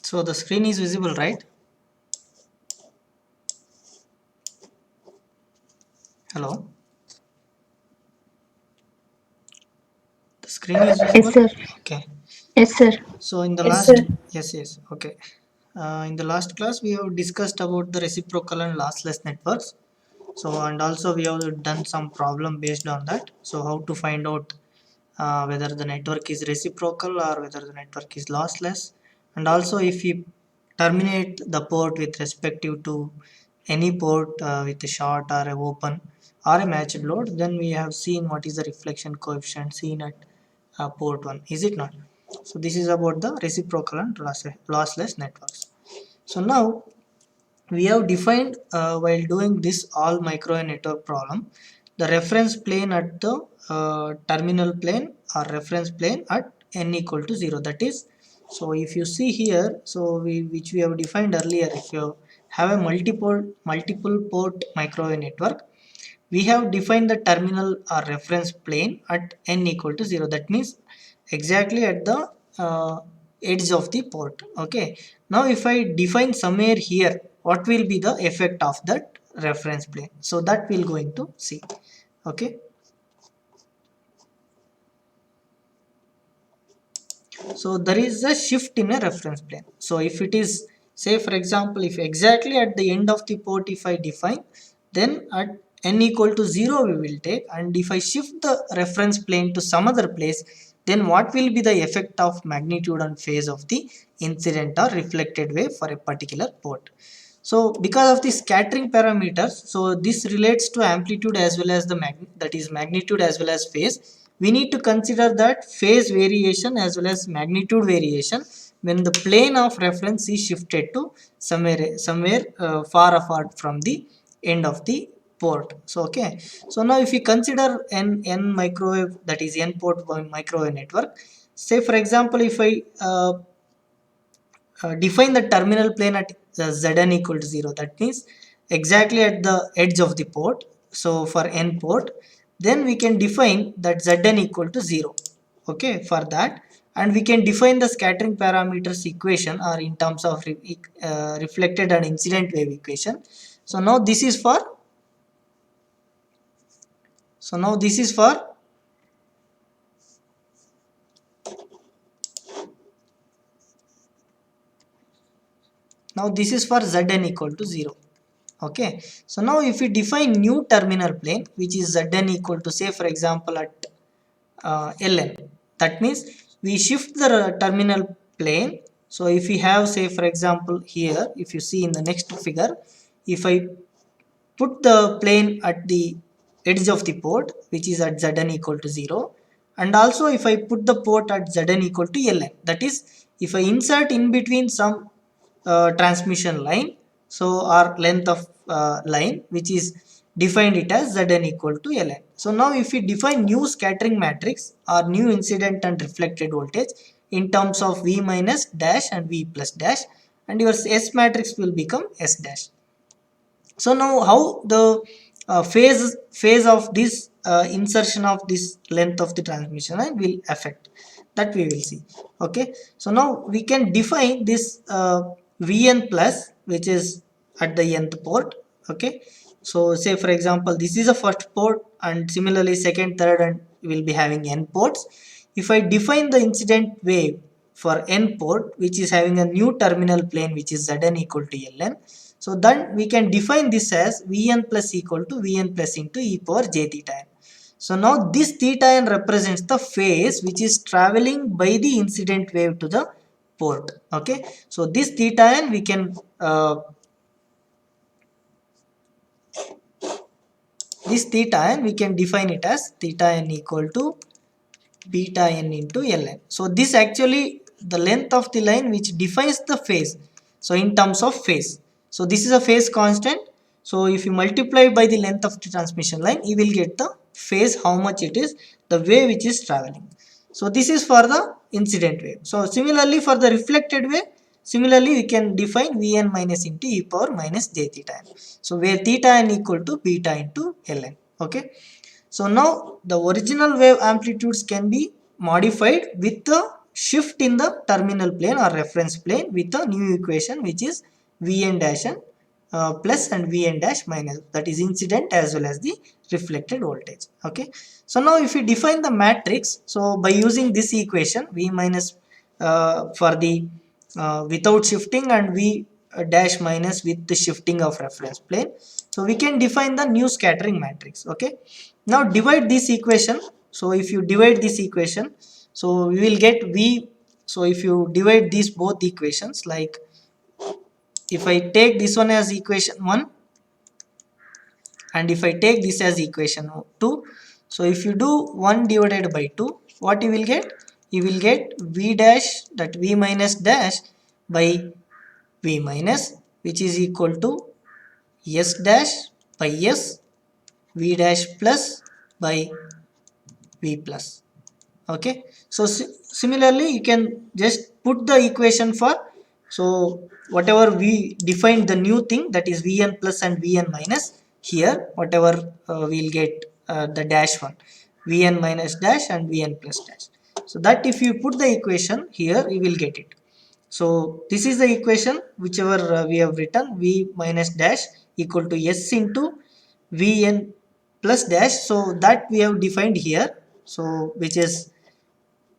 So the screen is visible, right? Hello. The screen is Yes, visible. sir. Okay. Yes, sir. So in the Yes, last, sir. yes. Okay. In the last class, we have discussed about the reciprocal and lossless networks. So and also we have done some problem based on that. So how to find out whether the network is reciprocal or whether the network is lossless, and also if we terminate the port with respective to any port with a short or a open or a matched load, then we have seen what is the reflection coefficient seen at port 1, is it not? So this is about the reciprocal and lossless networks. So now we have defined while doing this all microwave network problem the reference plane at the terminal plane or reference plane at n equal to 0, that is, so if you see here, so we which we have defined earlier, if you have a multiple port microwave network, we have defined the terminal or reference plane at n equal to 0, that means exactly at the uh, edge of the port. Okay, now if I define somewhere here, what will be the effect of that reference plane, so that we're going to see. Okay, so there is a shift in a reference plane. So if it is, say for example, if exactly at the end of the port if I define, then at n equal to 0 we will take, and if I shift the reference plane to some other place, then what will be the effect of magnitude and phase of the incident or reflected wave for a particular port. So because of the scattering parameters, so this relates to amplitude as well as the that is magnitude as well as phase. We need to consider that phase variation as well as magnitude variation when the plane of reference is shifted to somewhere far apart from the end of the port. So okay, so now if we consider n microwave, that is n port microwave network, say for example if I define the terminal plane at Zn equal to 0, that means exactly at the edge of the port. So for n port, then we can define that Zn equal to 0. Okay, for that, and we can define the scattering parameters equation or in terms of reflected and incident wave equation. So now this is for, so now this is for, now this is for Zn equal to 0. Okay, so now if we define new terminal plane which is Zn equal to, say for example at Ln, that means we shift the terminal plane. So if we have, say for example here, if you see in the next figure, if I put the plane at the edge of the port which is at Zn equal to 0, and also if I put the port at Zn equal to Ln, that is, if I insert in between some transmission line, so or length of line which is defined it as Zn equal to Ln. So now if we define new scattering matrix or new incident and reflected voltage in terms of V minus dash and V plus dash, and your S matrix will become S dash. So now how the phase of this insertion of this length of the transmission line will affect, that we will see. Okay, so now we can define this Vn plus which is at the nth port. Okay, so say for example this is a first port, and similarly second, third, and will be having n ports. If I define the incident wave for n port which is having a new terminal plane which is Zn equal to Ln, so then we can define this as Vn plus equal to Vn plus into e power j theta n. So now this theta n represents the phase which is traveling by the incident wave to the port. Okay, so this theta n we can this theta n we can define it as theta n equal to beta n into Ln. So this actually the length of the line which defines the phase. So in terms of phase, so this is a phase constant. So if you multiply by the length of the transmission line, you will get the phase, how much it is, the wave which is traveling. So this is for the incident wave. So similarly for the reflected wave, similarly we can define Vn minus into e power minus j theta n. So where theta n equal to beta into Ln. Okay, so now the original wave amplitudes can be modified with the shift in the terminal plane or reference plane with a new equation which is Vn dash and plus and Vn dash minus, that is incident as well as the reflected voltage. Okay, so now if we define the matrix, so by using this equation V minus for the without shifting and V dash minus with the shifting of reference plane, so we can define the new scattering matrix. Okay, now divide this equation. So if you divide this equation, so we will get V. So if you divide these both equations, like if I take this one as equation 1 and if I take this as equation 2, so if you do 1 divided by 2, what you will get? You will get V dash, that V minus dash by V minus, which is equal to S dash by S, V dash plus by V plus. Okay, so similarly you can just put the equation for, so whatever we defined the new thing, that is Vn plus and Vn minus, here whatever we'll get the dash one, Vn minus dash and Vn plus dash. So that if you put the equation here, you will get it. So this is the equation whichever we have written, V minus dash equal to S into Vn plus dash. So that we have defined here, so which is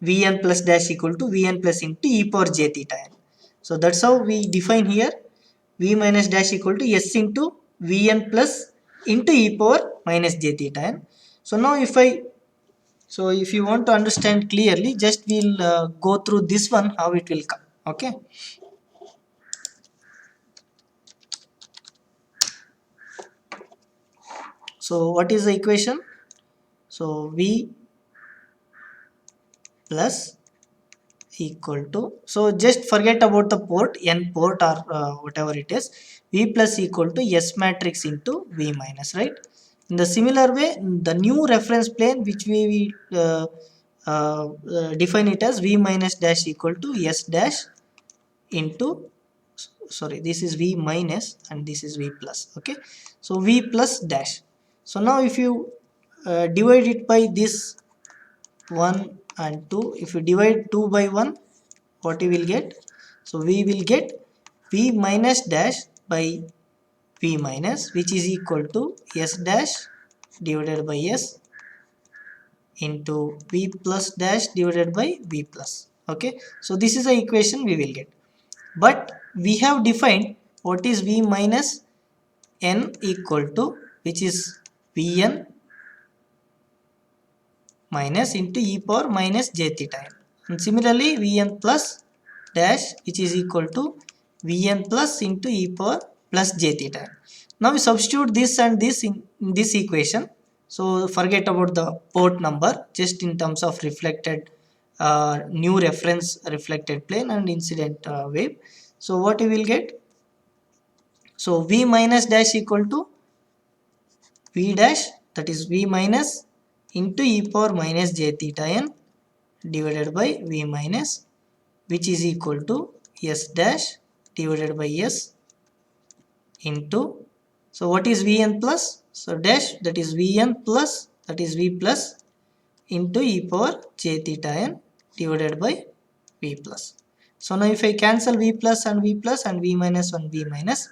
Vn plus dash equal to Vn plus into e power j theta n. So that's how we define here, V minus dash equal to S into Vn plus into e power minus j theta n. So now if you want to understand clearly, just we'll go through this one, how it will come. Okay. So what is the equation? So V plus equal to, so just forget about the port, n port or whatever it is, V plus equal to S matrix into V minus, right? In the similar way, the new reference plane which we define it as V minus dash equal to S dash into, sorry, this is V minus and this is V plus. Okay, so V plus dash. So now if you divide it by this 1 and 2, if you divide 2 by 1, what you will get? So we will get V minus dash by V minus, which is equal to S dash divided by S into V plus dash divided by V plus. Okay, so this is the equation we will get, but we have defined what is V minus n equal to, which is Vn minus into e power minus j theta n, and similarly Vn plus dash, which is equal to Vn plus into e power plus j theta n. Now we substitute this and this in this equation. So forget about the port number, just in terms of reflected new reference reflected plane and incident wave. So what you will get? So V minus dash equal to V dash, that is V minus into e power minus j theta n divided by V minus, which is equal to S dash divided by S into, so what is Vn plus? So dash, that is Vn plus, that is V plus into e power j theta n divided by V plus. So now if I cancel V plus and V plus and V minus and V minus,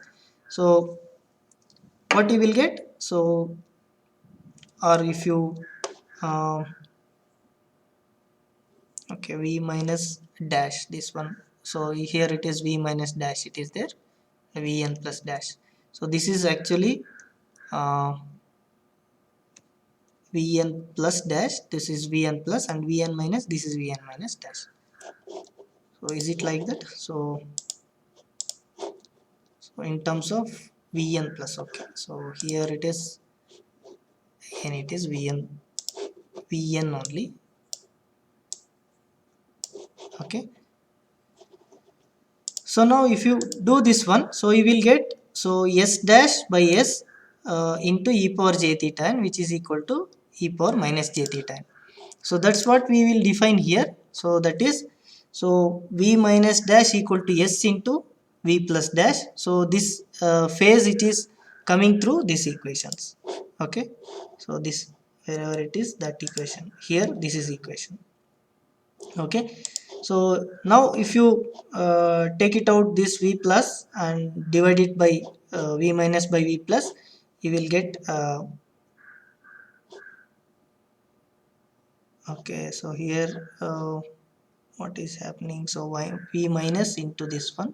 so what you will get? So, or if you okay, V minus dash, this one, so here it is V minus dash, it is there, Vn plus dash. So this is actually Vn plus dash, this is Vn plus, and Vn minus, this is Vn minus dash. So is it like that? So in terms of Vn plus, okay, so here it is, and it is Vn only. Okay, so now if you do this one, so you will get, so S dash by S into e power j theta n, which is equal to e power minus j theta n. So that's what we will define here. So that is, so V minus dash equal to S into V plus dash. So this phase, it is coming through these equations. Okay, so this, wherever it is, that equation, here this is equation. Okay, So now if you take it out this v plus and divide it by v minus by v plus, you will get okay. So here what is happening, so v minus into this one,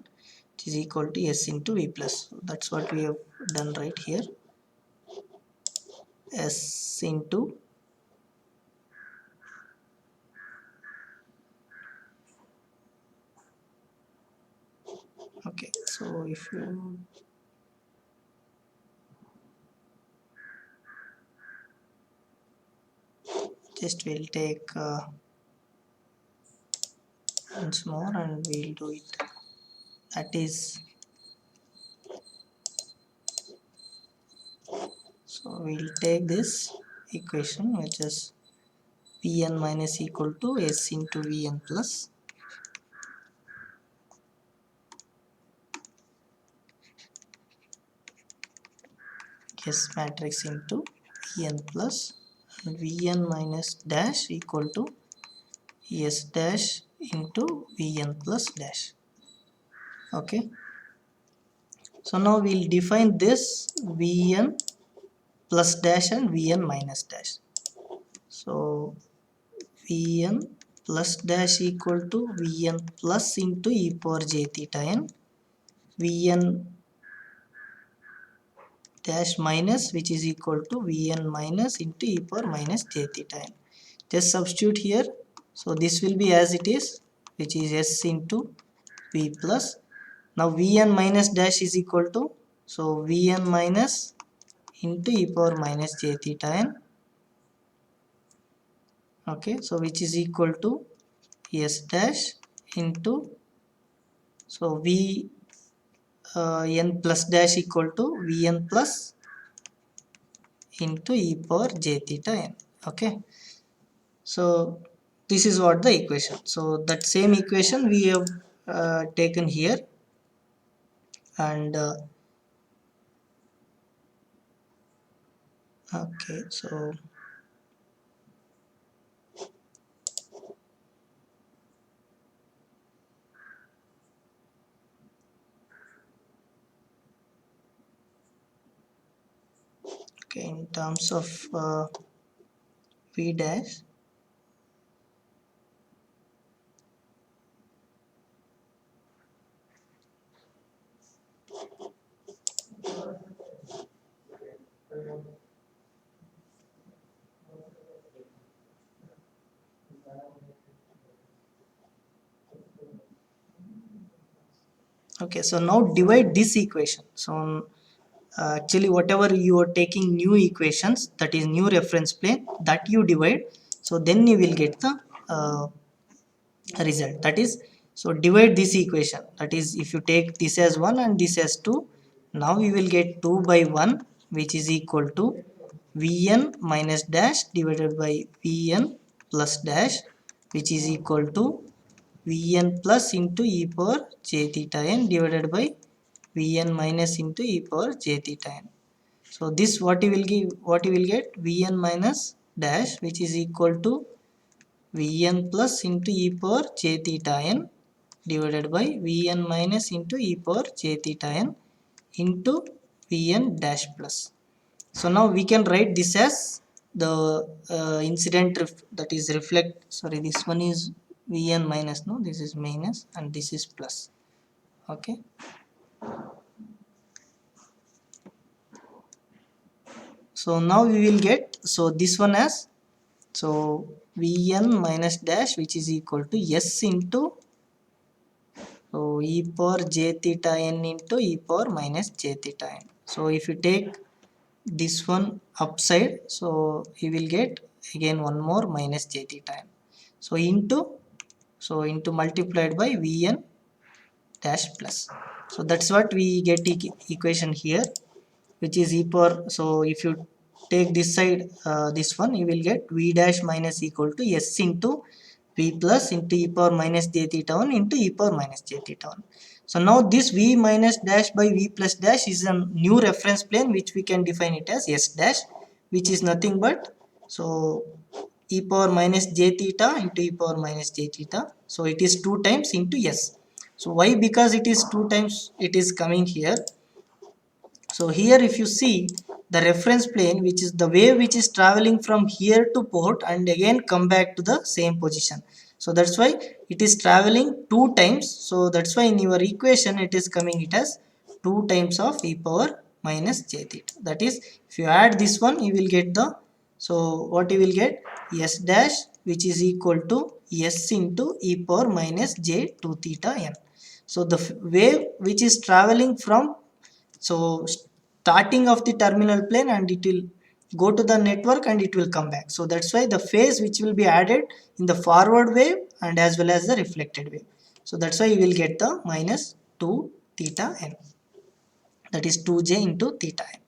which is equal to s into v plus. So that's what we have done right here, s into okay. So if you just will take once more and we'll do it, that is, so we'll take this equation which is Vn minus equal to s into Vn plus s matrix into Vn plus and Vn minus dash equal to s dash into Vn plus dash. Okay, so now we'll define this Vn plus dash and Vn minus dash. So Vn plus dash equal to Vn plus into e power j theta n, Vn dash minus which is equal to Vn minus into e power minus j theta n. Just substitute here, so this will be as it is, which is s into v plus. Now Vn minus dash is equal to, so Vn minus into e power minus j theta n, okay, so which is equal to s dash into, so v n plus dash equal to Vn plus into e power j theta n. Okay, so this is what the equation. So that same equation we have taken here, and okay, so okay, in terms of v dash, okay, so now divide this equation. So actually whatever you are taking new equations, that is new reference plane, that you divide, so then you will get the result. That is, so divide this equation, that is, if you take this as 1 and this as 2, now we will get 2 by 1 which is equal to Vn minus dash divided by Vn plus dash, which is equal to Vn plus into e power j theta n divided by Vn minus into e power j theta n. So this what you will give, what you will get, Vn minus dash which is equal to Vn plus into e power j theta n divided by Vn minus into e power j theta n into Vn dash plus. So now we can write this as the incident that is reflect, sorry, this one is Vn minus, no, this is minus and this is plus. Okay, so now we will get, so this one as, so Vn minus dash which is equal to s into, so e power j theta n into e power minus j theta n. So if you take this one upside, so you will get again one more minus j theta n. So into, so into multiplied by Vn dash plus. So that's what we get equation here, which is e power, so if you take this side, this one, you will get v dash minus equal to s into v plus into e power minus j theta 1 into e power minus j theta 1. So now this v minus dash by v plus dash is a new reference plane which we can define it as s dash, which is nothing but, so e power minus j theta into e power minus j theta. So it is 2 times into S. So why? Because it is 2 times it is coming here. So here if you see the reference plane, which is the wave which is traveling from here to port and again come back to the same position. So that's why it is traveling 2 times. So that's why in your equation it is coming it as 2 times of e power minus j theta. That is, if you add this one, you will get the, so what you will get, s dash, which is equal to s into e power minus j 2 theta n. So the wave which is traveling from, so starting of the terminal plane, and it will go to the network and it will come back. So that's why the phase which will be added in the forward wave and as well as the reflected wave. So that's why you will get the minus 2 theta n, that is 2j into theta n.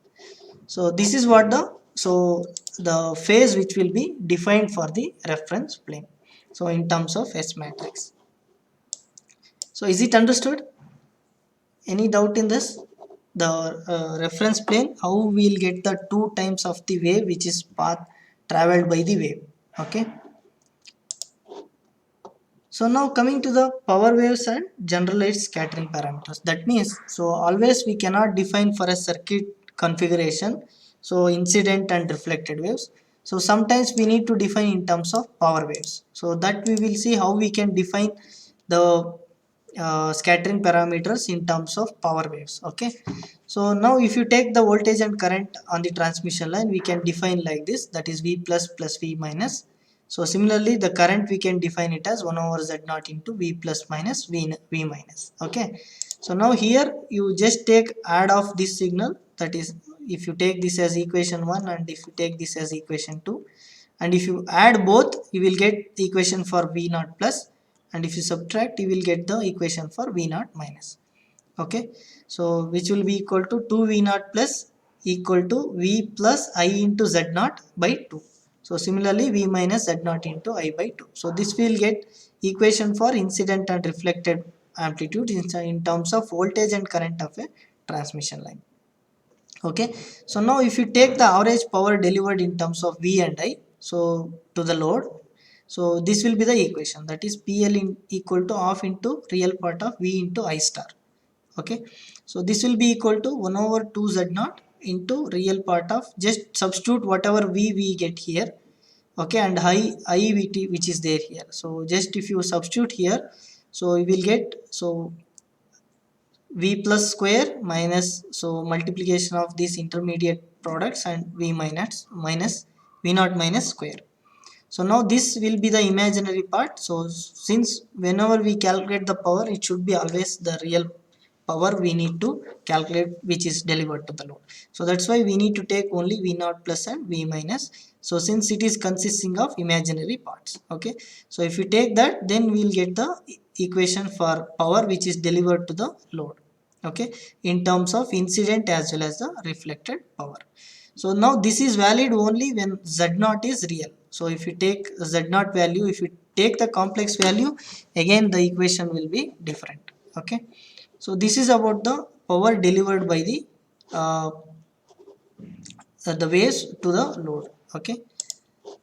So this is what the, so the phase which will be defined for the reference plane. So in terms of S matrix. So is it understood? Any doubt in this? The reference plane, how we will get the 2 times of the wave which is path traveled by the wave. Okay. So now coming to the power waves and generalized scattering parameters. That means, so always we cannot define for a circuit configuration, so incident and reflected waves. So sometimes we need to define in terms of power waves. So that we will see how we can define the scattering parameters in terms of power waves. Okay. So now if you take the voltage and current on the transmission line, we can define like this, that is V plus plus V minus. So similarly the current we can define it as 1 over Z naught into V plus minus V minus. Okay. So now here you just take add of this signal, that is, if you take this as equation 1 and if you take this as equation 2, and if you add both, you will get the equation for V naught plus, and if you subtract, you will get the equation for V naught minus. Okay. So which will be equal to 2 V naught plus equal to V plus I into Z naught by 2. So similarly V minus Z naught into I by 2. So this will get equation for incident and reflected amplitude in terms of voltage and current of a transmission line. Okay. So now if you take the average power delivered in terms of V and I, so to the load, so this will be the equation, that is PL in equal to half into real part of V into I star. Okay. So this will be equal to 1 over 2 Z naught into real part of, just substitute whatever V we get here. Okay. And IVT which is there here. So just if you substitute here, so you will get, so V plus square minus, so multiplication of these intermediate products and V minus V naught minus square. So now this will be the imaginary part. So since whenever we calculate the power, it should be always the real power we need to calculate which is delivered to the load. So that's why we need to take only V naught plus and V minus. So since it is consisting of imaginary parts. Okay. So if you take that, then we will get the equation for power which is delivered to the load. Okay. In terms of incident as well as the reflected power. So now this is valid only when Z0 is real. So if you take Z0 value, if you take the complex value, again the equation will be different. Okay. So this is about the power delivered by the waves to the load. Okay.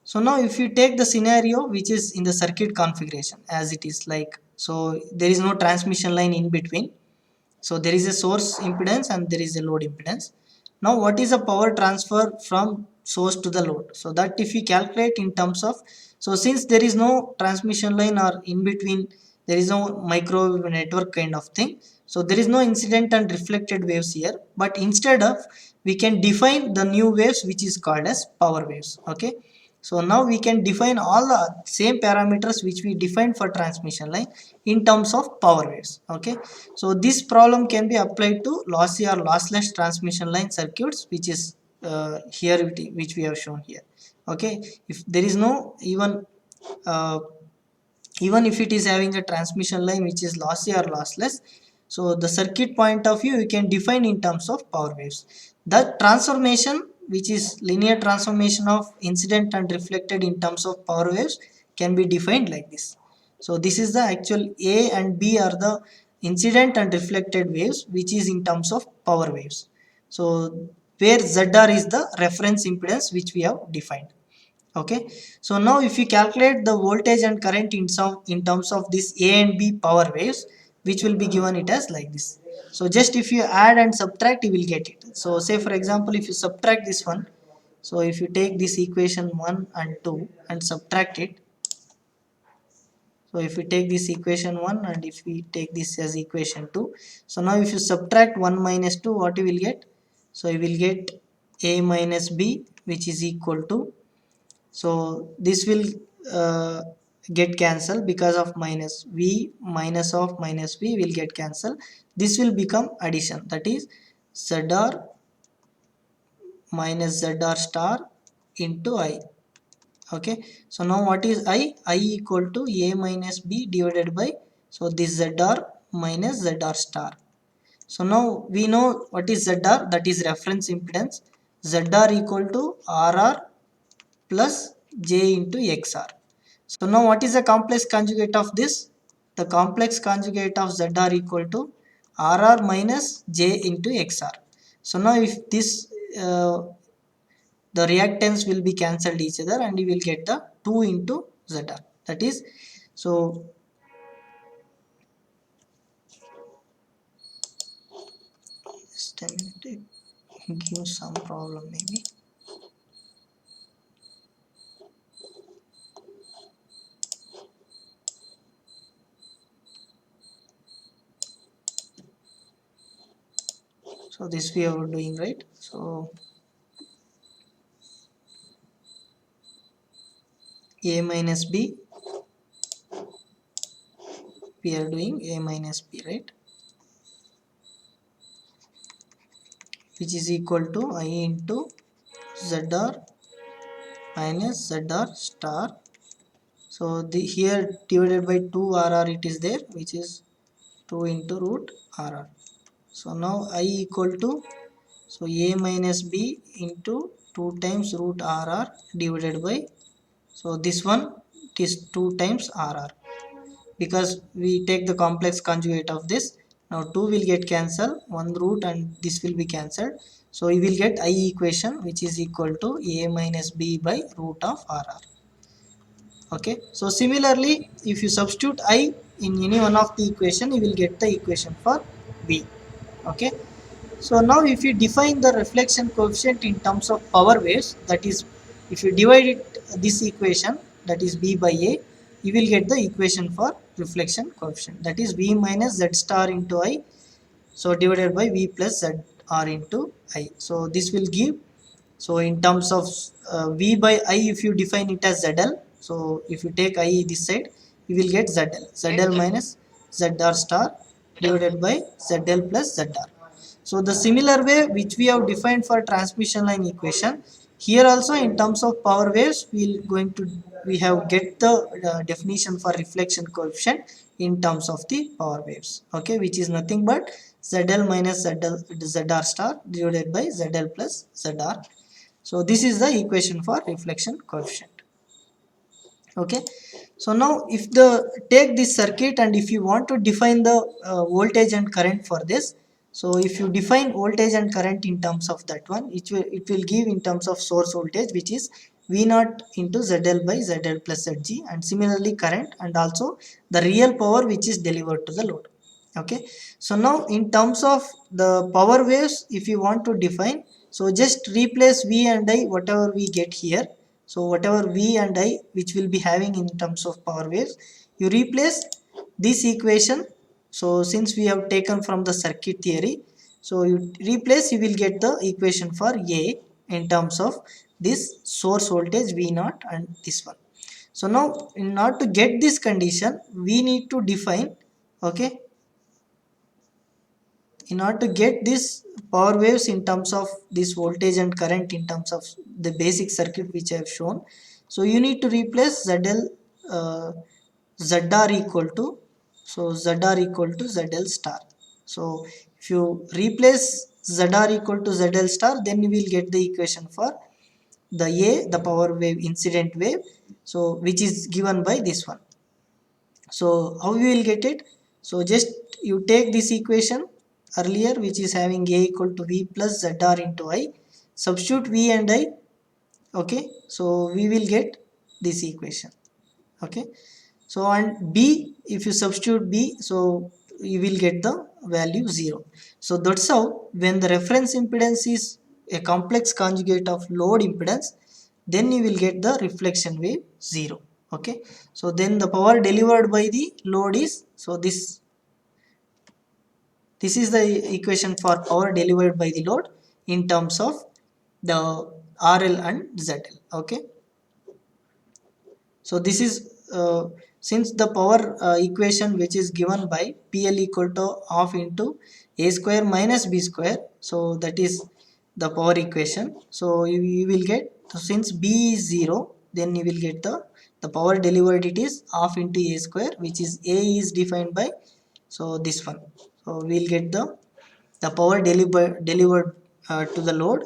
So now if you take the scenario which is in the circuit configuration as it is, like, so there is no transmission line in between. So there is a source impedance and there is a load impedance. Now what is the power transfer from source to the load? So that if we calculate in terms of, so since there is no transmission line or in between, there is no microwave network kind of thing. So there is no incident and reflected waves here, but instead of, we can define the new waves which is called as power waves. Okay. So now we can define all the same parameters which we defined for transmission line in terms of power waves. Okay. So this problem can be applied to lossy or lossless transmission line circuits, which is here, which we have shown here. Okay. If there is no uh, even if it is having a transmission line which is lossy or lossless, so the circuit point of view you can define in terms of power waves. The transformation which is linear transformation of incident and reflected in terms of power waves can be defined like this. So this is the actual A and B are the incident and reflected waves which is in terms of power waves. So where ZR is the reference impedance which we have defined. Okay, so now if you calculate the voltage and current in terms of this A and B power waves, which will be given it as like this. So just if you add and subtract, you will get it. So say for example, if you subtract this one, so if you take this equation 1 and 2 and subtract it, so if we take this equation 1 and if we take this as equation 2, so now if you subtract 1 minus 2, what you will get? So you will get A minus B, which is equal to, so this will uh, get cancelled because of minus. V minus of minus V will get cancelled. This will become addition, that is ZR minus ZR star into I. Okay, so now what is I equal to A minus B divided by, so this ZR minus ZR star. So now we know what is ZR, that is reference impedance. ZR equal to RR plus J into XR. So now what is the complex conjugate of this? The complex conjugate of ZR equal to RR minus J into XR. So now if this the reactance will be cancelled each other and you will get the 2 into ZR. That is, so just a minute, it gives some problem maybe. So this we are doing, right? So A minus B, we are doing A minus B, right? Which is equal to I into ZR minus ZR star. So the here divided by 2 RR it is there, which is 2 into root RR. So now I equal to, so A minus B into 2 times root RR divided by, so this one it is 2 times RR, because we take the complex conjugate of this. Now 2 will get cancelled, 1 root and this will be cancelled. So we will get I equation, which is equal to A minus B by root of RR. Okay, so similarly if you substitute I in any one of the equation, you will get the equation for V. Okay, so now if you define the reflection coefficient in terms of power waves, that is, if you divide it this equation, that is B by A, you will get the equation for reflection coefficient, that is V minus Z star into I, so divided by V plus Z R into I. So this will give, so in terms of V by I, if you define it as ZL, so if you take I this side, you will get ZL minus ZR star divided by ZL plus ZR. So the similar way which we have defined for transmission line equation, here also in terms of power waves, we have get the definition for reflection coefficient in terms of the power waves. Okay, which is nothing but ZL minus ZR star divided by ZL plus ZR. So this is the equation for reflection coefficient. Okay, so now if the take this circuit and if you want to define the voltage and current for this, so if you define voltage and current in terms of that one, it will give in terms of source voltage, which is V naught into ZL by ZL plus ZG, and similarly current and also the real power which is delivered to the load. Okay, so now in terms of the power waves, if you want to define, so just replace V and I whatever we get here. So whatever V and I which will be having in terms of power waves, you replace this equation. So since we have taken from the circuit theory, so you replace, you will get the equation for A in terms of this source voltage V naught and this one. So now in order to get this condition, we need to define, okay, in order to get this power waves in terms of this voltage and current in terms of the basic circuit which I have shown, so you need to replace ZL, uh, ZR equal to, so ZR equal to ZL star. So if you replace ZR equal to ZL star, then you will get the equation for the A, the power wave, incident wave, so which is given by this one. So how you will get it? So just you take this equation earlier, which is having A equal to V plus ZR into I, substitute V and I, Okay, so we will get this equation. Okay, so and b, if you substitute b, so you will get the value 0. So that's how when the reference impedance is a complex conjugate of load impedance, then you will get the reflection wave 0. Okay, so then the power delivered by the load is, so this is the equation for power delivered by the load in terms of the RL and ZL. Okay, so this is since the power equation which is given by PL equal to half into a square minus b square, so that is the power equation. So you will get, so since b is 0, then you will get the power delivered, it is half into a square, which is a is defined by, so this one. So we will get the power delivered to the load,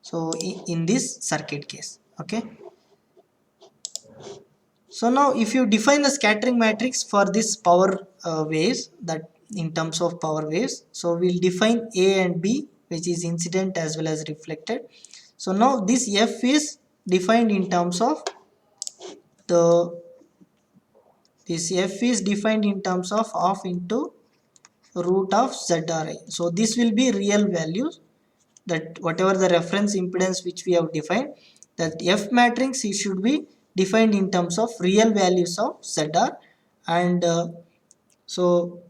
so in this circuit case. Okay, so now if you define the scattering matrix for this power waves, that in terms of power waves, so we'll define A and B, which is incident as well as reflected. So now this F is defined in terms of the, this F is defined in terms of half into root of ZRI. So this will be real values, that whatever the reference impedance which we have defined, that F matrix, it should be defined in terms of real values of ZR. And so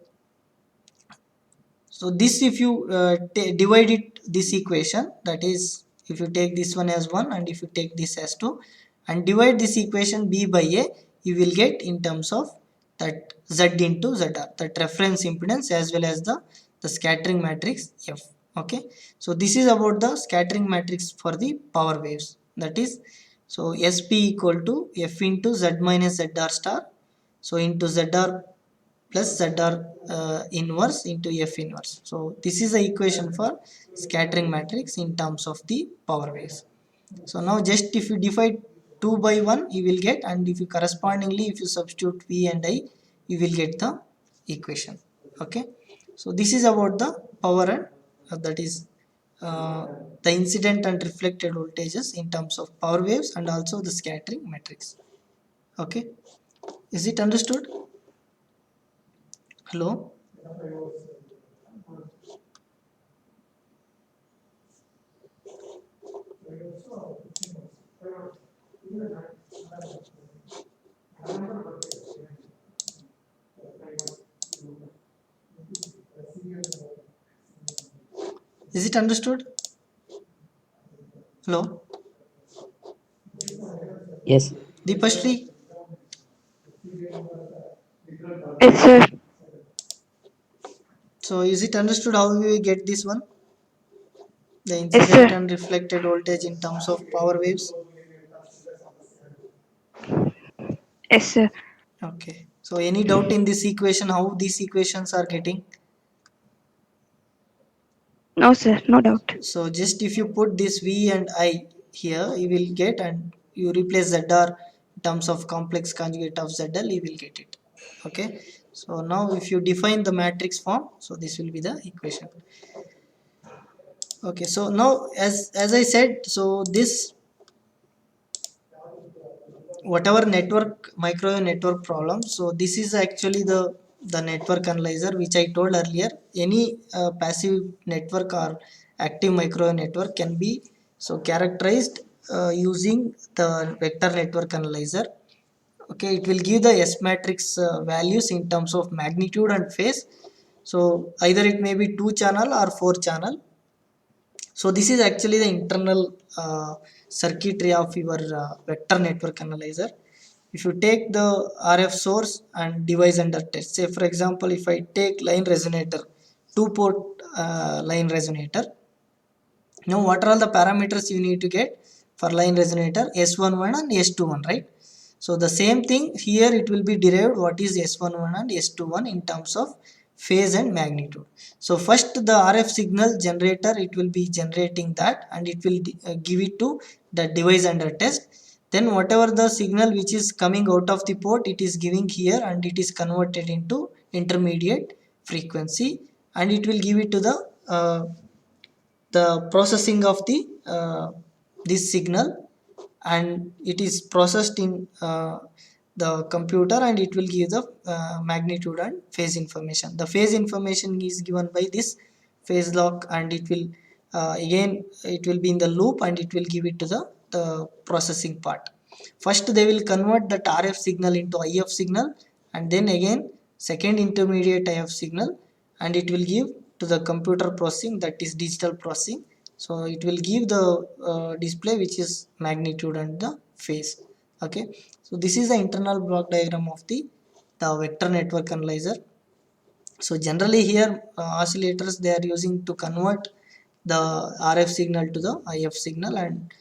so this, if you divide it, this equation, that is if you take this one as 1 and if you take this as 2 and divide this equation B by A, you will get in terms of that Z into ZR, that reference impedance as well as the scattering matrix F. Okay, so this is about the scattering matrix for the power waves, that is, so SP equal to F into Z minus ZR star, so into ZR plus ZR inverse into F inverse. So this is the equation for scattering matrix in terms of the power waves. So now just if you divide 2 by 1, you will get, and if you correspondingly if you substitute V and I, you will get the equation. Okay, so this is about the power and that is uh, the incident and reflected voltages in terms of power waves and also the scattering matrix. Okay, is it understood? Hello. Is it understood? Hello, Yes. Deepashri. Yes, sir. So is it understood how we get this one? The Yes, incident sir. and reflected voltage in terms of power waves. Yes, sir. Okay. So any doubt in this equation, how these equations are getting? No, sir. No doubt. So just if you put this V and I here, you will get, and you replace ZR in terms of complex conjugate of ZL, you will get it. Okay. So now if you define the matrix form, so this will be the equation. Okay. So now as I said, so this whatever network microwave network problem, so this is actually the network analyzer which I told earlier. Any passive network or active microwave network can be so characterized using the vector network analyzer. Okay, it will give the S matrix values in terms of magnitude and phase. So either it may be 2 channel or 4 channel. So this is actually the internal circuitry of your vector network analyzer. If you take the RF source and device under test, say for example, if I take line resonator, 2-port line resonator, now what are all the parameters you need to get for line resonator? S11 and S21, right? So the same thing here, it will be derived what is S11 and S21 in terms of phase and magnitude. So first the RF signal generator, it will be generating that and it will give it to the device under test. Then whatever the signal which is coming out of the port, it is giving here and it is converted into intermediate frequency, and it will give it to the processing of the this signal. and it is processed in the computer, and it will give the magnitude and phase information. The phase information is given by this phase lock, and it will again it will be in the loop, and it will give it to the processing part. First they will convert that RF signal into IF signal, and then again second intermediate IF signal, and it will give to the computer processing, that is digital processing. So it will give the display which is magnitude and the phase. Okay, so this is the internal block diagram of the vector network analyzer. So generally here oscillators they are using to convert the RF signal to the IF signal, and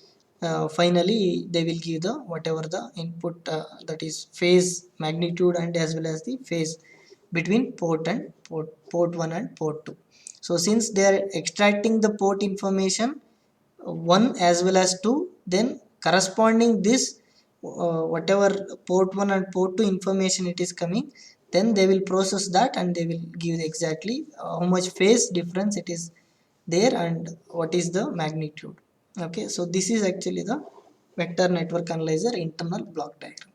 finally they will give the whatever the input, that is phase magnitude and as well as the phase between port 1 and port 2. So since they are extracting the port information 1 as well as 2, then corresponding this whatever port 1 and port 2 information it is coming, then they will process that, and they will give exactly how much phase difference it is there and what is the magnitude. Okay, so this is actually the vector network analyzer internal block diagram.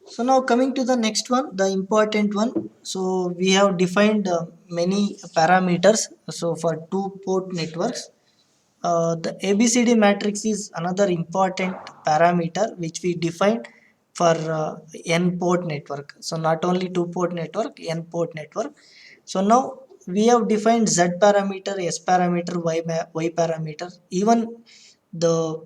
So now coming to the next one, the important one. So we have defined many parameters. So for two port networks, the ABCD matrix is another important parameter which we defined for n port network. So not only two port network, n port network. So now we have defined Z parameter, S parameter, Y parameter. Even the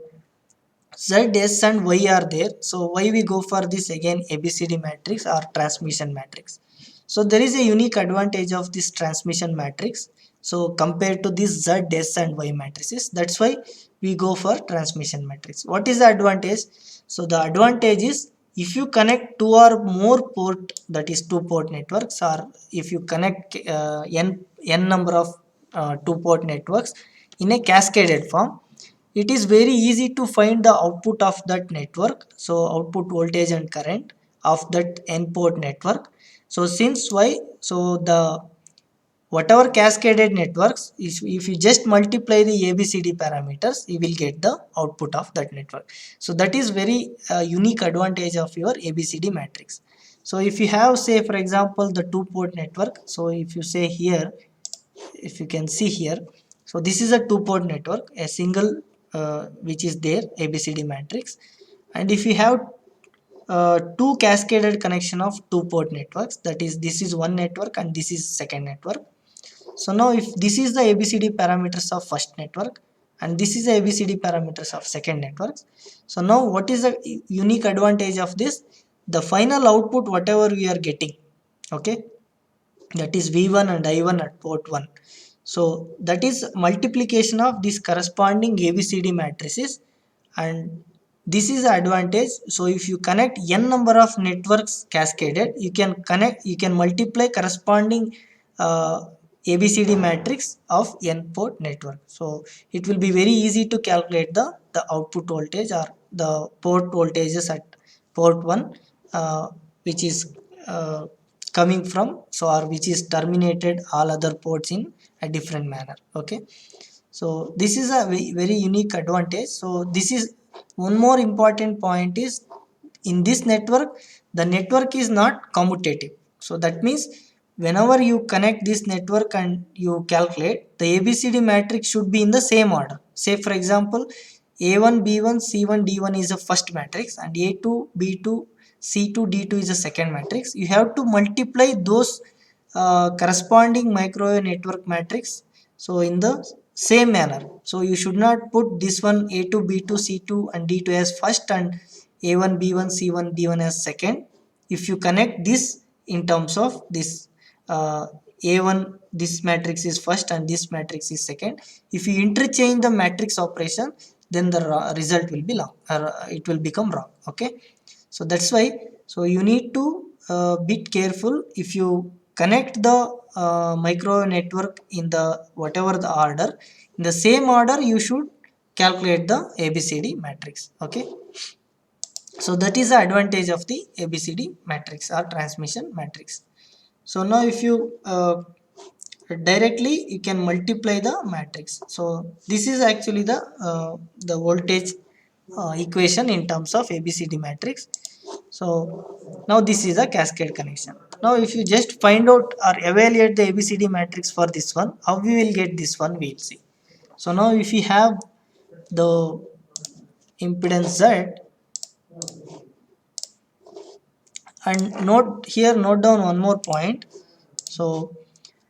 Z, S and Y are there. So why we go for this again ABCD matrix or transmission matrix? So there is a unique advantage of this transmission matrix. So compared to this Z, S and Y matrices, that's why we go for transmission matrix. What is the advantage? So the advantage is if you connect two or more port, that is two port networks, or if you connect n number of two port networks in a cascaded form, it is very easy to find the output of that network. So output voltage and current of that n port network. So since why, so the whatever cascaded networks, if you just multiply the ABCD parameters, you will get the output of that network. So that is very unique advantage of your ABCD matrix. So if you have, say for example, the two port network, so if you say here, if you can see here, so this is a two port network, a single which is there ABCD matrix. And if you have two cascaded connection of two port networks, that is this is one network and this is second network. So now if this is the ABCD parameters of first network and this is the ABCD parameters of second networks, so now what is the unique advantage of this? The final output whatever we are getting, okay, that is V1 and I1 at port 1. So that is multiplication of this corresponding ABCD matrices, and this is the advantage. So if you connect n number of networks cascaded, you can multiply corresponding ABCD matrix of n port network. So it will be very easy to calculate the output voltage or the port voltages at port 1 which is coming from, so or which is terminated all other ports in a different manner. Okay, so this is a very unique advantage. So this is one more important point is in this network, the network is not commutative. So that means whenever you connect this network and you calculate, the ABCD matrix should be in the same order. Say for example, A1, B1, C1, D1 is the first matrix, and A2, B2, C2, D2 is the second matrix. You have to multiply those corresponding microwave network matrix, so in the same manner. So you should not put this one A2, B2, C2 and D2 as first and A1, B1, C1, D1 as second. If you connect this in terms of this A1, this matrix is first and this matrix is second. If you interchange the matrix operation, then the result will be long, it will become wrong. Okay, so that's why, so you need to be careful. If you connect the microwave network in the whatever the order, in the same order you should calculate the ABCD matrix. Okay, so that is the advantage of the ABCD matrix or transmission matrix. So now if you directly you can multiply the matrix. So this is actually the voltage equation in terms of ABCD matrix. So now this is a cascade connection. Now if you just find out or evaluate the ABCD matrix for this one, how we will get this one, we will see. So now if we have the impedance Z, and note down one more point. So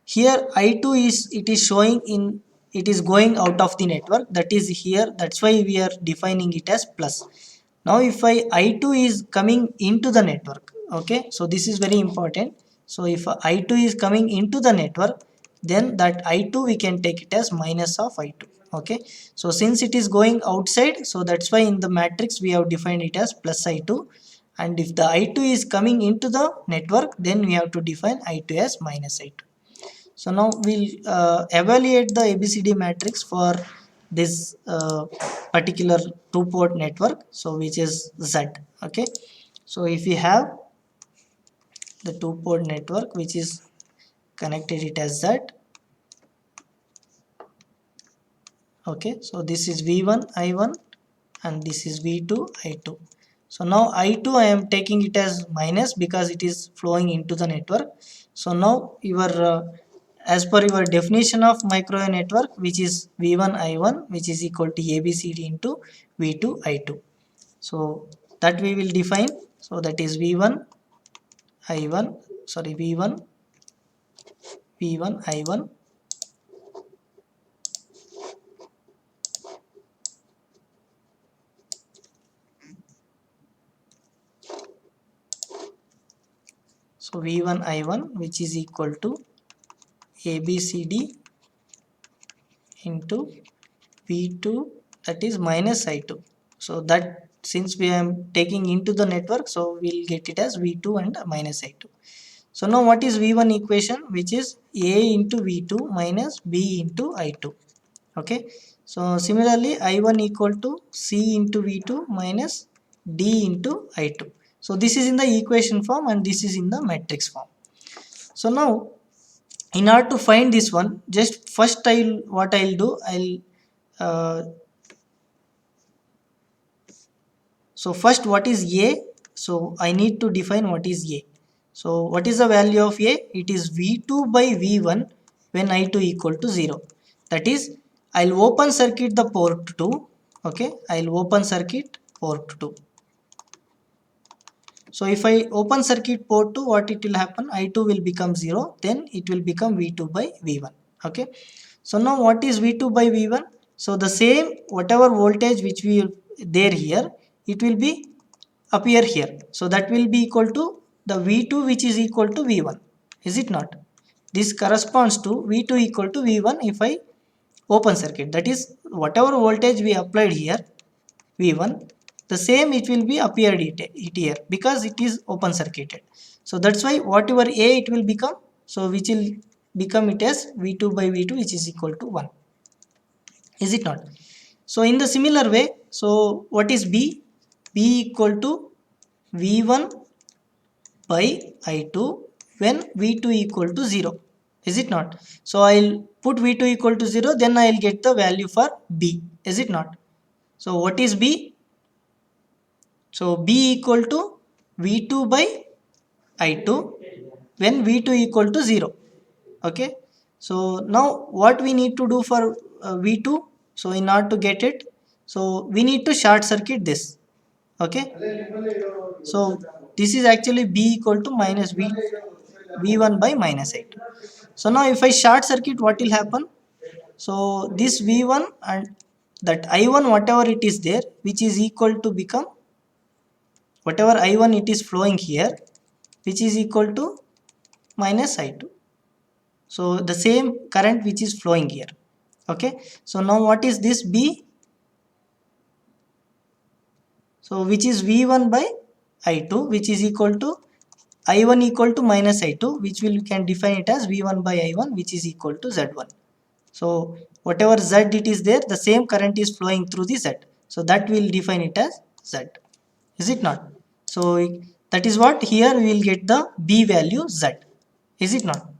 here I2 is, it is showing in, it is going out of the network, that is here, that's why we are defining it as plus. Now if I2 is coming into the network, okay, so this is very important. So if I2 is coming into the network, then that I2 we can take it as minus of I2. Okay, so since it is going outside, so that's why in the matrix we have defined it as plus I2, and if the I2 is coming into the network, then we have to define I2 as minus I2. So now we'll evaluate the ABCD matrix for this particular two-port network, so which is Z. Okay, so if we have the two-port network which is connected it as Z. Okay, so this is V1 I1 and this is V2 I2. So now I2 I am taking it as minus because it is flowing into the network. So now your as per your definition of microwave network, which is V1 I1, which is equal to ABCD into V2 I2. So that we will define. So that is V1 I1, sorry, V1 I1 so V1 I1 which is equal to ABCD into V2, that is minus I2. So that since we are taking into the network, so we'll get it as V2 and minus I2. So now what is V1 equation, which is A into V2 minus B into I2. Okay, so similarly I1 equal to C into V2 minus D into I2. So this is in the equation form and this is in the matrix form. So now in order to find this one, just first what I'll do, uh, so first what is A? So I need to define what is A. So what is the value of A? It is V2 by V1 when I2 equal to 0. That is, I'll open circuit the port 2. Okay, I'll open circuit port 2. So if I open circuit port 2, what it will happen? I2 will become 0, then it will become V2 by V1. Okay, so now what is V2 by V1? So the same whatever voltage which we there here, it will be appear here. So that will be equal to the V2 which is equal to V1. Is it not? This corresponds to V2 equal to V1 if I open circuit. That is whatever voltage we applied here, V1, the same it will be appeared it here because it is open circuited. So that's why whatever A it will become, so which will become it as V2 by V2 which is equal to 1. Is it not? So in the similar way, so what is B? B equal to V1 by I2 when V2 equal to 0. Is it not? So I'll put V2 equal to 0, then I'll get the value for B. Is it not? So what is B? So B equal to V2 by I2 when V2 equal to 0. Okay. So now what we need to do for V2? So in order to get it, so we need to short circuit this. Okay. So this is actually B equal to minus V1 by minus I2. So now if I short circuit, what will happen? So this V1 and that I1 whatever it is there, which is equal to become whatever I1 it is flowing here, which is equal to minus I2. So the same current which is flowing here. Okay. So now what is this B? So which is V1 by I2 which is equal to I1 equal to minus I2, which we can define it as V1 by I1 which is equal to Z1. So whatever Z it is there, the same current is flowing through the Z. So that will define it as Z. Is it not? So that is what here we will get the B value Z. Is it not?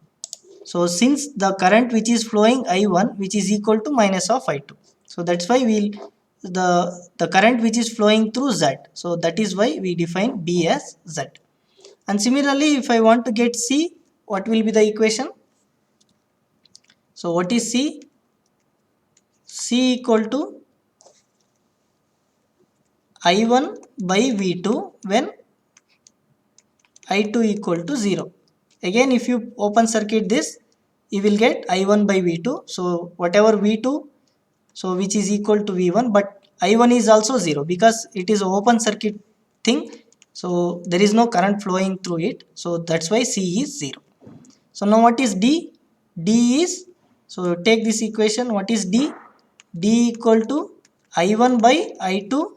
So since the current which is flowing I1 which is equal to minus of I2, so that's why the current which is flowing through Z, so that is why we define B as Z. And similarly, if I want to get C, what will be the equation? So what is C? C equal to I1 by V2 when I2 equal to 0. Again, if you open circuit this, you will get I1 by V2. So whatever V2, so which is equal to V1, but I1 is also 0 because it is open circuit thing. So there is no current flowing through it. So that's why C is 0. So now what is D? D is, so take this equation, what is D? D equal to I1 by I2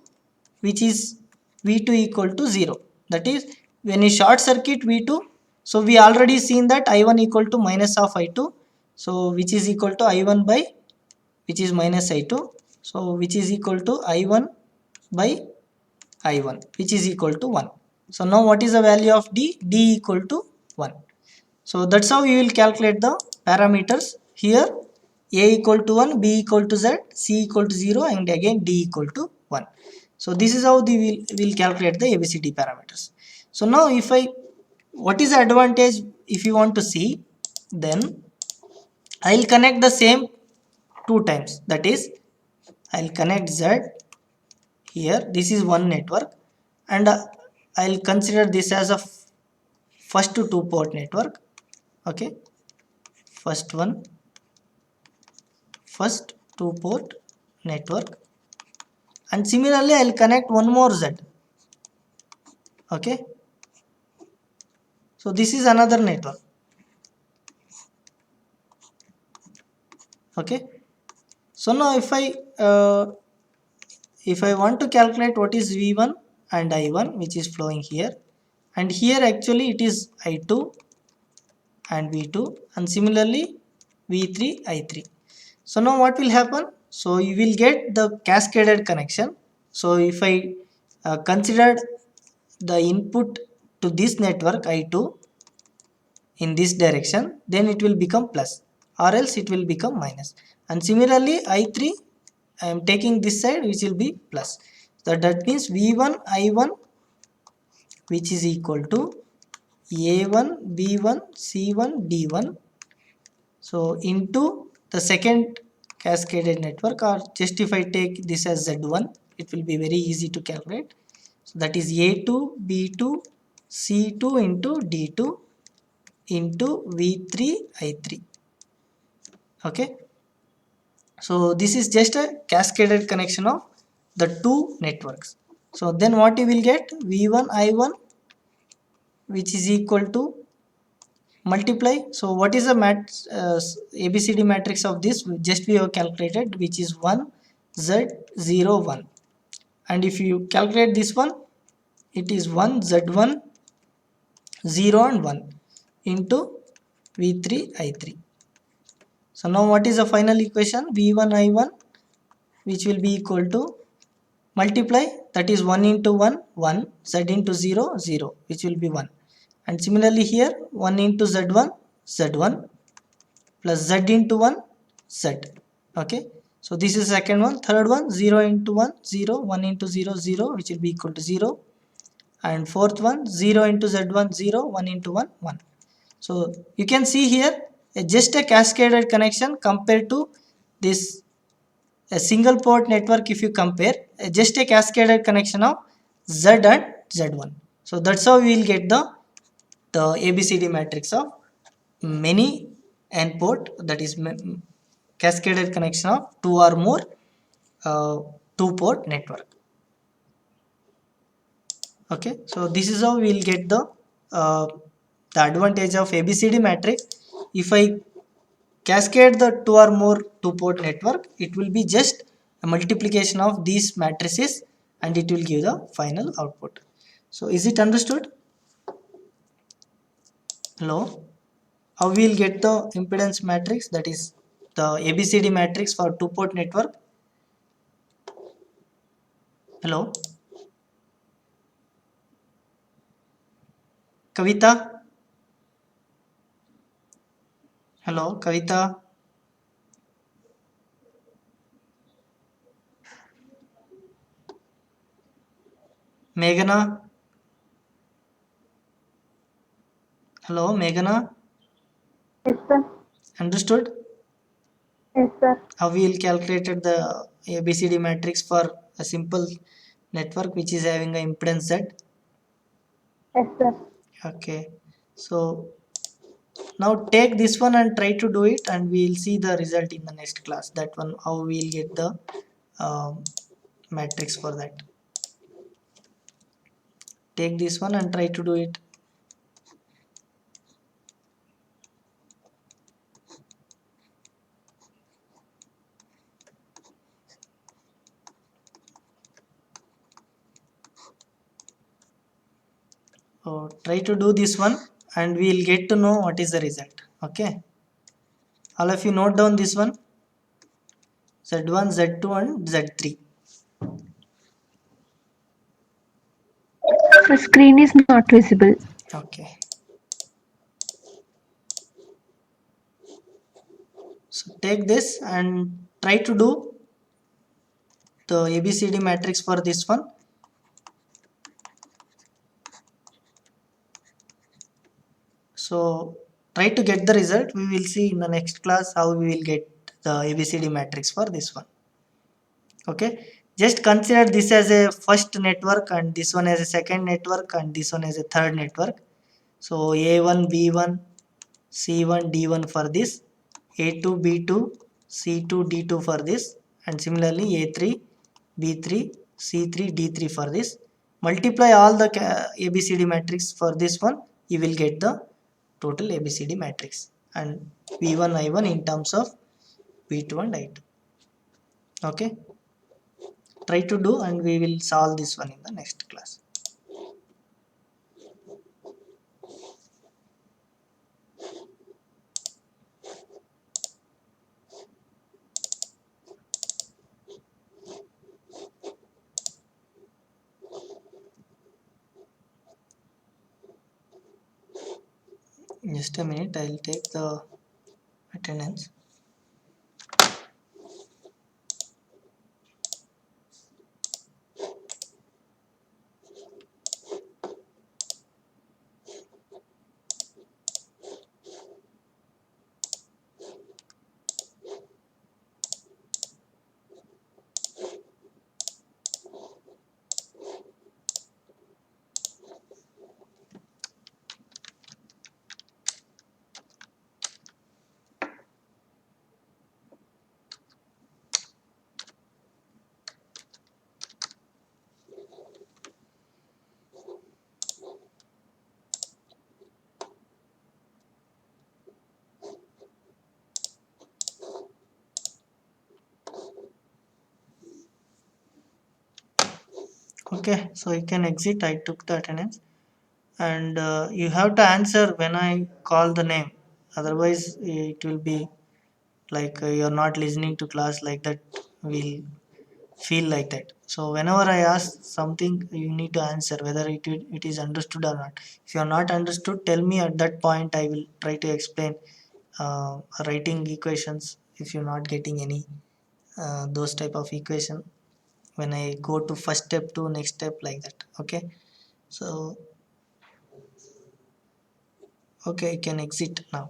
which is V2 equal to 0. That is when you short circuit V2, so we already seen that I1 equal to minus of I2, so which is equal to I1 by which is minus I2, so which is equal to I1 by I1 which is equal to 1. So now what is the value of D? D equal to 1. So that's how you will calculate the parameters here. A equal to 1, B equal to Z, C equal to 0 and again D equal to 1. So this is how we will calculate the ABCD parameters. So now what is the advantage if you want to see, then I'll connect the same two times. That is, I'll connect Z here. This is one network and I'll consider this as a first two port network. Okay, first two port network, and similarly I'll connect one more Z. Okay, so this is another network. Okay, so now if I want to calculate what is V1 and I1 which is flowing here, and here actually it is I2 and V2 and similarly V3 I3. So now what will happen? So you will get the cascaded connection. So if I considered the input to this network I2 in this direction, then it will become plus or else it will become minus. And similarly I3, I am taking this side which will be plus. So that means V1 I1 which is equal to A1 B1 C1 D1. So into the second cascaded network, or just if I take this as Z1, it will be very easy to calculate. So that is A2 B2 C2 into D2 into V3 I3. Okay, so this is just a cascaded connection of the two networks. So then what you will get, V1 I1 which is equal to multiply. So what is the ABCD matrix of this? Just we have calculated, which is 1 Z 0 1, and if you calculate this one, it is 1 Z1 0 and 1 into V3 I3. So now what is the final equation? V1 I1 which will be equal to multiply, that is 1 into 1 1, Z into 0 0 which will be 1, and similarly here 1 into Z1 Z1 plus Z into 1 Z. Okay, so this is second one. Third one, 0 into 1 0, 1 into 0 0 which will be equal to 0, and fourth one, 0 into Z1 0, 1 into 1 1. So you can see here just a cascaded connection compared to this a single port network. If you compare just a cascaded connection of Z and Z1, so that's how we will get the ABCD matrix of many N port, that is cascaded connection of two or more two port network. Okay, so this is how we will get the advantage of ABCD matrix. If I cascade the two or more two port network, it will be just a multiplication of these matrices and it will give the final output. So is it understood? Hello, how we will get the impedance matrix, that is the ABCD matrix for two port network? Hello, Kavita? Hello, Kavita. Meghana. Hello, Meghana. Yes, sir. Understood Yes, sir. how we will calculated the ABCD matrix for a simple network which is having a impedance Z? Yes, sir. Okay, so now take this one and try to do it, and we will see the result in the next class. That one, how we will get the matrix for that. Take this one and try to do it. So try to do this one and we will get to know what is the result. Okay, all of you note down this one: Z1, Z2 and Z3. The screen is not visible. Okay, so take this and try to do the ABCD matrix for this one. So try to get the result. We will see in the next class how we will get the ABCD matrix for this one. Okay, just consider this as a first network and this one as a second network and this one as a third network. So A1, B1, C1, D1 for this, A2, B2, C2, D2 for this, and similarly A3, B3, C3, D3 for this. Multiply all the ABCD matrix for this one, you will get the total ABCD matrix, and V1, I1 in terms of V2 and I2. Okay, try to do and we will solve this one in the next class. Just a minute, I'll take the attendance. Okay, so you can exit. I took the attendance, and you have to answer when I call the name, otherwise it will be like you're not listening to class, like that will feel like that. So whenever I ask something, you need to answer whether it is understood or not. If you are not understood, tell me. At that point I will try to explain writing equations if you're not getting any those type of equation, when I go to first step to next step, like that. Okay, so okay, you can exit now.